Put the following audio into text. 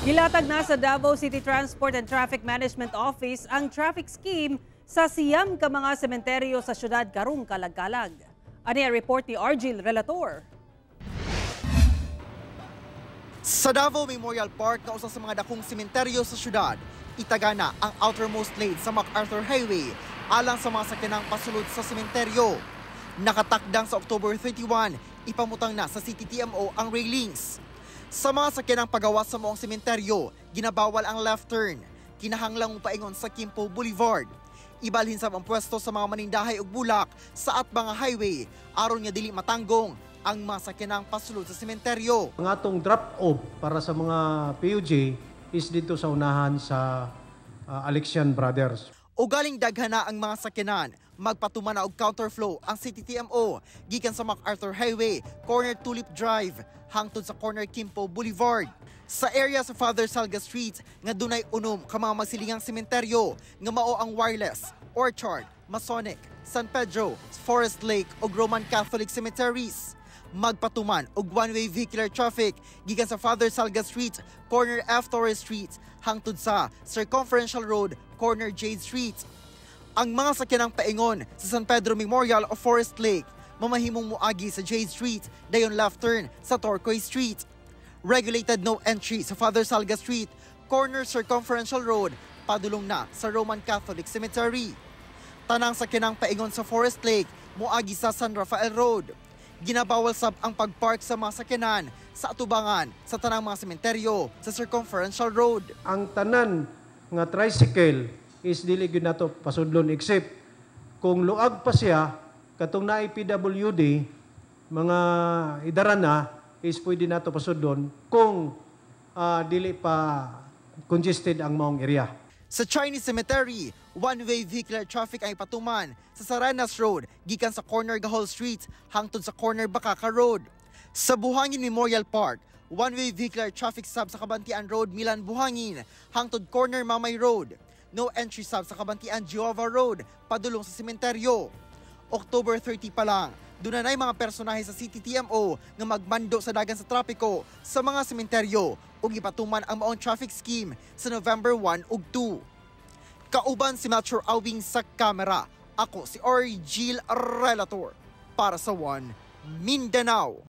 Gilatag na sa Davao City Transport and Traffic Management Office ang traffic scheme sa siyam ka mga sementeryo sa syudad karong Kalag-kalag. Ani ang report ni Argil Relator. Sa Davao Memorial Park na usa sa mga dakong sementeryo sa syudad, itagana ang outermost lane sa MacArthur Highway alang sa mga sakyanang pasulod sa sementeryo. Nakatakdang sa October 31, ipamutang na sa City TMO ang railings. Sa mga sakyanang pagawas sa moong sementeryo, ginabawal ang left turn. Kinahanglang paingon sa Kimpo Boulevard. Ibalhin sa ang pwesto sa mga manindahay ug bulak sa atbang highway aron nga dili matanggong ang mga sakyanang pasulod sa sementeryo. Ang atong drop-off para sa mga PUJ is dito sa unahan sa Alexian Brothers. O galing daghana ang mga sakyanan, magpatuman na og counterflow ang City TMO gikan sa MacArthur Highway, corner Tulip Drive, hangtod sa corner Kimpo Boulevard. Sa area sa Father Salga Street nga dunay unom ka mga magsilingang sementeryo nga mao ang Wireless, Orchard, Masonic, San Pedro, Forest Lake ug Roman Catholic cemeteries. Magpatuman og one-way vehicular traffic gikan sa Father Salga Street, corner F. Torres Street, hangtod sa Circumferential Road, corner Jade Street. Ang mga sakyanang paingon sa San Pedro Memorial o Forest Lake, mamahimong muagi sa Jade Street, dayon left turn sa Turquoise Street. Regulated no entry sa Father Salga Street, corner Circumferential Road, padulong na sa Roman Catholic Cemetery. Tanang sakyanang paingon sa Forest Lake, muagi sa San Rafael Road. Ginabawal sab ang pagpark sa mga sakyanan sa atubangan sa tanang mga sementeryo sa Circumferential Road. Ang tanan nga tricycle is dili gyud nato pasudlon except kung luag pa siya katong naay PWD mga idaran na is pwede nato pasudlon kung dili pa congested ang maong area. Sa Chinese Cemetery, one-way vehicular traffic ay patuman sa Saranas Road gikan sa corner Gahol Street hangtod sa corner Bakaka Road. Sa Buhangin Memorial Park, one-way vehicular traffic sab sa Kabantian Road Milan Buhangin hangtod corner Mamay Road. No entry sab sa Kabantian Jehovah Road padulong sa sementeryo. October 30 pa lang, dunay mga personahe sa City TMO nga magmando sa dagan sa trapiko sa mga sementeryo ug ipatuman ang maong traffic scheme sa November 1 ug 2. Kauban si Metro Awing sa kamera. Ako si Argil Relator para sa One Mindanao.